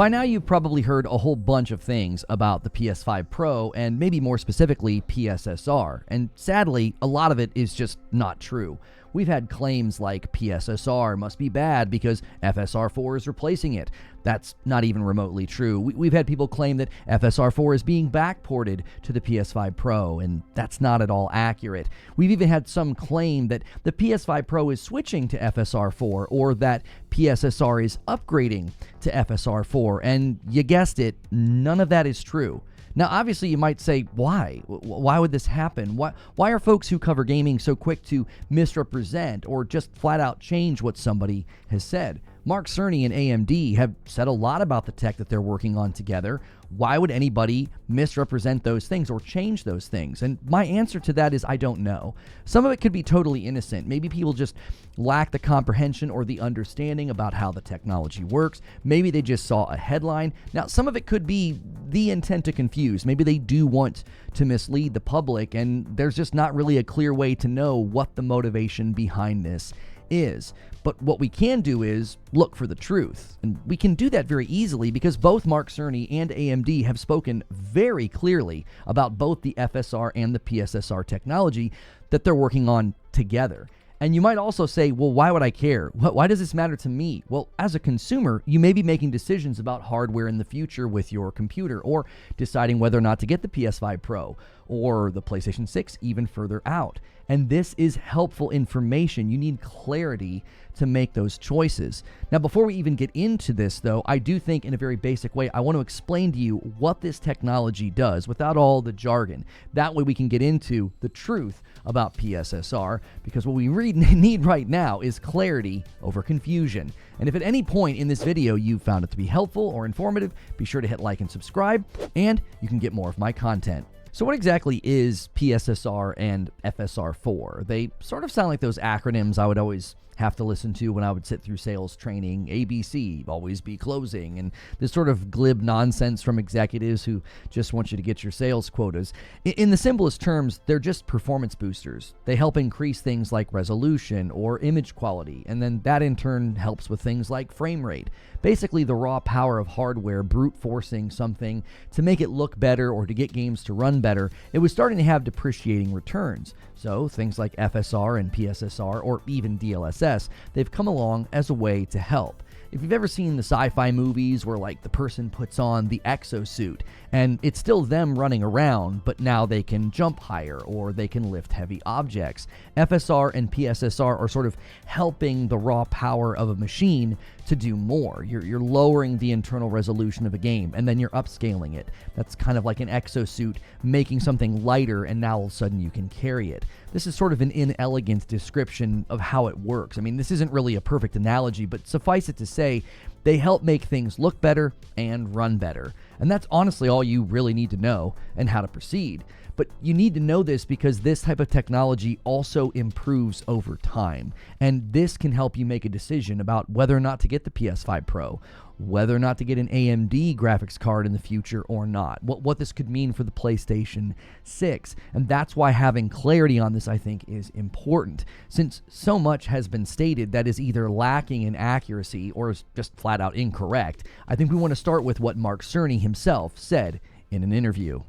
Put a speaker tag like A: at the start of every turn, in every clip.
A: By now you've probably heard a whole bunch of things about the PS5 Pro and maybe more specifically PSSR, and sadly a lot of it is just not true. We've had claims like PSSR must be bad because FSR4 is replacing it. That's not even remotely true. We've had people claim that FSR4 is being backported to the PS5 Pro, and that's not at all accurate. We've even had some claim that the PS5 Pro is switching to FSR4 or that PSSR is upgrading to FSR4, and you guessed it, none of that is true. Now, obviously, you might say, why? Why would this happen? Why are folks who cover gaming so quick to misrepresent or just flat out change what somebody has said? Mark Cerny and AMD have said a lot about the tech that they're working on together. Why would anybody misrepresent those things or change those things? And my answer to that is I don't know. Some of it could be totally innocent. Maybe people just lack the comprehension or the understanding about how the technology works. Maybe they just saw a headline. Now, some of it could be the intent to confuse. Maybe they do want to mislead the public, and there's just not really a clear way to know what the motivation behind this is. But what we can do is look for the truth. And we can do that very easily because both Mark Cerny and AMD have spoken very clearly about both the FSR and the PSSR technology that they're working on together. And you might also say, well, why would I care? Why does this matter to me? Well, as a consumer, you may be making decisions about hardware in the future with your computer, or deciding whether or not to get the PS5 Pro or the PlayStation 6 even further out. And this is helpful information. You need clarity to make those choices. Now, before we even get into this, though, I do think in a very basic way, I want to explain to you what this technology does without all the jargon. That way we can get into the truth about PSSR, because what we need right now is clarity over confusion. And if at any point in this video you found it to be helpful or informative, be sure to hit like and subscribe, and you can get more of my content. So what exactly is PSSR and FSR4? They sort of sound like those acronyms I would always have to listen to when I would sit through sales training. ABC, always be closing, and this sort of glib nonsense from executives who just want you to get your sales quotas. In the simplest terms, they're just performance boosters. They help increase things like resolution or image quality, and then that in turn helps with things like frame rate. Basically, the raw power of hardware brute forcing something to make it look better or to get games to run better. It was starting to have depreciating returns. So things like FSR and PSSR, or even DLSS, they've come along as a way to help. If you've ever seen the sci-fi movies where like the person puts on the exosuit and it's still them running around, but now they can jump higher or they can lift heavy objects, FSR and PSSR are sort of helping the raw power of a machine to do more. You're lowering the internal resolution of a game, and then you're upscaling it. That's kind of like an exosuit making something lighter, and now all of a sudden you can carry it. This is sort of an inelegant description of how it works. I mean, this isn't really a perfect analogy, but suffice it to say, they help make things look better and run better. And that's honestly all you really need to know and how to proceed. But you need to know this because this type of technology also improves over time. And this can help you make a decision about whether or not to get the PS5 Pro, whether or not to get an AMD graphics card in the future or not, what this could mean for the PlayStation 6. And that's why having clarity on this, I think, is important, since so much has been stated that is either lacking in accuracy or is just flat out incorrect. I think we want to start with what Mark Cerny himself said in an interview.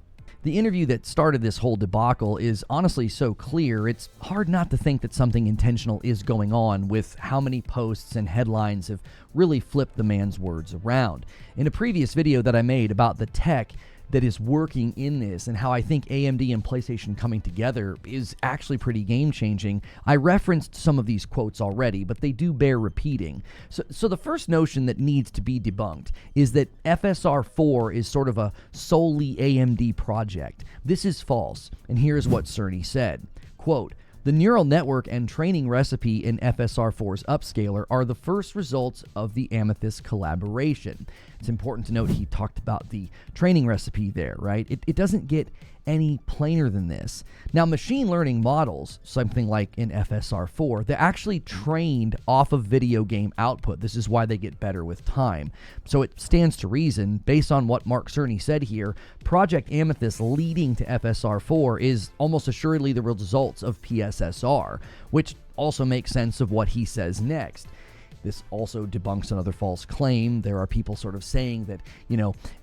A: The interview that started this whole debacle is honestly so clear, it's hard not to think that something intentional is going on with how many posts and headlines have really flipped the man's words around. In a previous video that I made about the tech that is working in this and how I think AMD and PlayStation coming together is actually pretty game-changing, I referenced some of these quotes already, but they do bear repeating. So the first notion that needs to be debunked is that FSR4 is sort of a solely AMD project. This is false, and here's what Cerny said. Quote, "The neural network and training recipe in FSR4's upscaler are the first results of the Amethyst collaboration." It's important to note he talked about the training recipe there, right? It doesn't get any plainer than this. Now, machine learning models, something like in FSR4, they're actually trained off of video game output. This is why they get better with time. So it stands to reason, based on what Mark Cerny said here, Project Amethyst leading to FSR4 is almost assuredly the results of PSSR, which also makes sense of what he says next. This also debunks another false claim. There are people sort of saying that,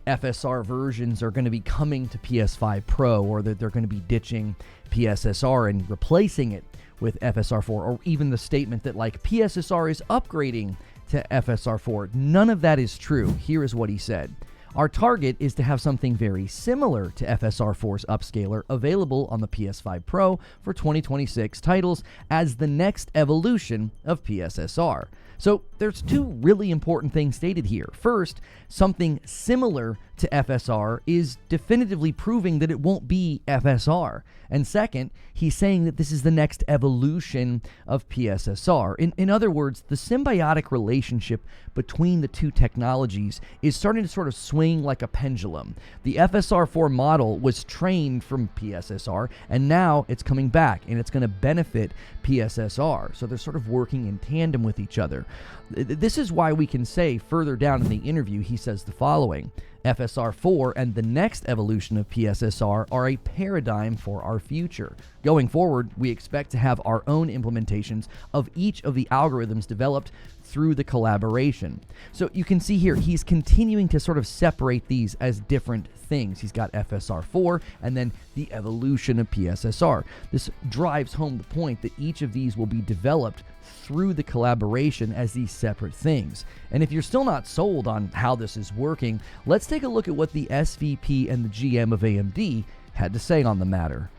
A: FSR versions are going to be coming to PS5 Pro, or that they're going to be ditching PSSR and replacing it with FSR4, or even the statement that PSSR is upgrading to FSR4. None of that is true. Here is what he said. Our target is to have something very similar to FSR4's upscaler available on the PS5 Pro for 2026 titles as the next evolution of PSSR. So there's two really important things stated here. First, something similar to FSR is definitively proving that it won't be FSR. And second, he's saying that this is the next evolution of PSSR. In other words, the symbiotic relationship between the two technologies is starting to sort of swing like a pendulum. The FSR4 model was trained from PSSR, and now it's coming back, and it's going to benefit PSSR. So they're sort of working in tandem with each other. This is why we can say further down in the interview, he says the following: FSR4 and the next evolution of PSSR are a paradigm for our future. Going forward, we expect to have our own implementations of each of the algorithms developed through the collaboration. So you can see here, he's continuing to sort of separate these as different things. He's got FSR4 and then the evolution of PSSR. This drives home the point that each of these will be developed through the collaboration as these separate things. And if you're still not sold on how this is working, let's take a look at what the SVP and the GM of AMD had to say on the matter.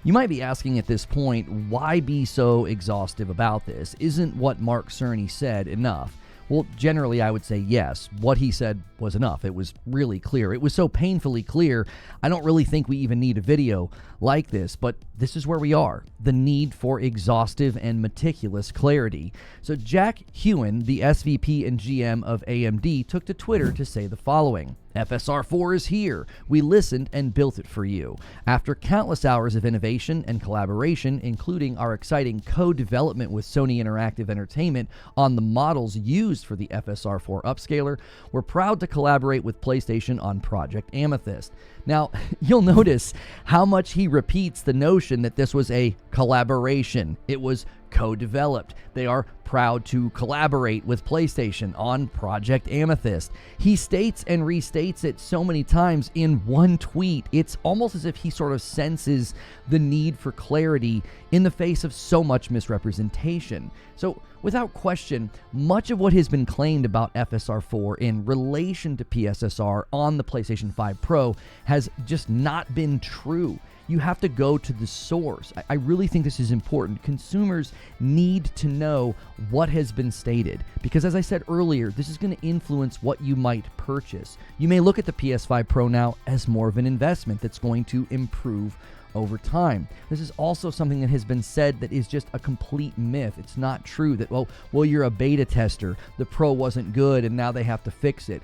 A: You might be asking at this point, why be so exhaustive about this? Isn't what Mark Cerny said enough? Well, generally I would say yes. What he said was enough. It was really clear. It was so painfully clear, I don't really think we even need a video like this, but this is where we are. The need for exhaustive and meticulous clarity. So Jack Hewen, the SVP and GM of AMD, took to Twitter to say the following: FSR4 is here. We listened and built it for you. After countless hours of innovation and collaboration, including our exciting co-development with Sony Interactive Entertainment on the models used for the FSR4 upscaler, we're proud to collaborate with PlayStation on Project Amethyst. Now, you'll notice how much he repeats the notion that this was a collaboration. It was co-developed. They are proud to collaborate with PlayStation on Project Amethyst. He states and restates it so many times in one tweet. It's almost as if he sort of senses the need for clarity in the face of so much misrepresentation. So, without question, much of what has been claimed about FSR4 in relation to PSSR on the PlayStation 5 Pro has just not been true. You have to go to the source. I really think this is important. Consumers need to know what has been stated, because as I said earlier, this is going to influence what you might purchase. You may look at the PS5 Pro now as more of an investment that's going to improve over time. This is also something that has been said that is just a complete myth. It's not true that, well, you're a beta tester, the Pro wasn't good and now they have to fix it.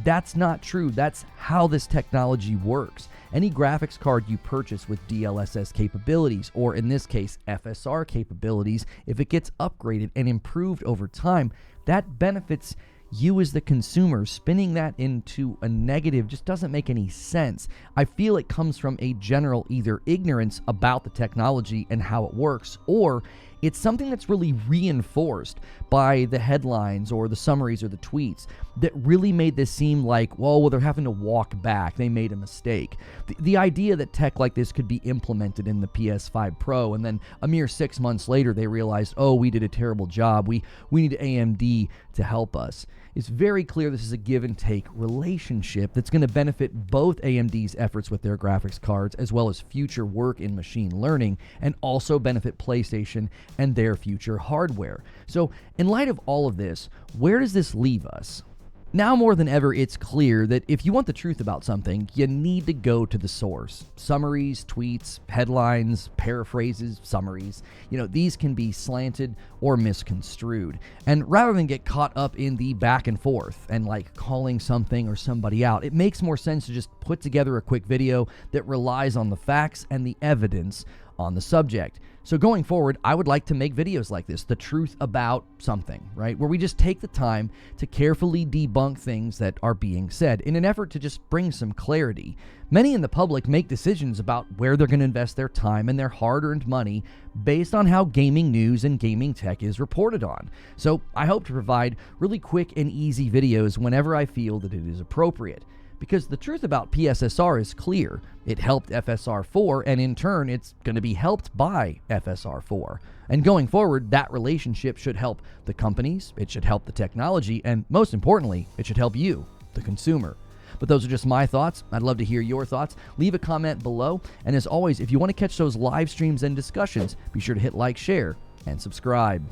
A: That's not true. That's how this technology works. Any graphics card you purchase with DLSS capabilities, or in this case FSR capabilities, if it gets upgraded and improved over time, that benefits you as the consumer. Spinning that into a negative just doesn't make any sense. I feel it comes from a general either ignorance about the technology and how it works, or it's something that's really reinforced by the headlines or the summaries or the tweets that really made this seem like, well, they're having to walk back. They made a mistake. The idea that tech like this could be implemented in the PS5 Pro, and then a mere 6 months later they realized, oh, we did a terrible job. We need AMD to help us. It's very clear this is a give and take relationship that's going to benefit both AMD's efforts with their graphics cards as well as future work in machine learning, and also benefit PlayStation and their future hardware. So in light of all of this, where does this leave us? Now more than ever, it's clear that if you want the truth about something, you need to go to the source. Summaries, tweets, headlines, paraphrases, summaries, these can be slanted or misconstrued. And rather than get caught up in the back and forth and calling something or somebody out, it makes more sense to just put together a quick video that relies on the facts and the evidence on the subject. So going forward, I would like to make videos like this, the truth about something, right? Where we just take the time to carefully debunk things that are being said in an effort to just bring some clarity. Many in the public make decisions about where they're going to invest their time and their hard-earned money based on how gaming news and gaming tech is reported on. So I hope to provide really quick and easy videos whenever I feel that it is appropriate. Because the truth about PSSR is clear. It helped FSR4, and in turn, it's going to be helped by FSR4. And going forward, that relationship should help the companies, it should help the technology, and most importantly, it should help you, the consumer. But those are just my thoughts. I'd love to hear your thoughts. Leave a comment below. And as always, if you want to catch those live streams and discussions, be sure to hit like, share, and subscribe.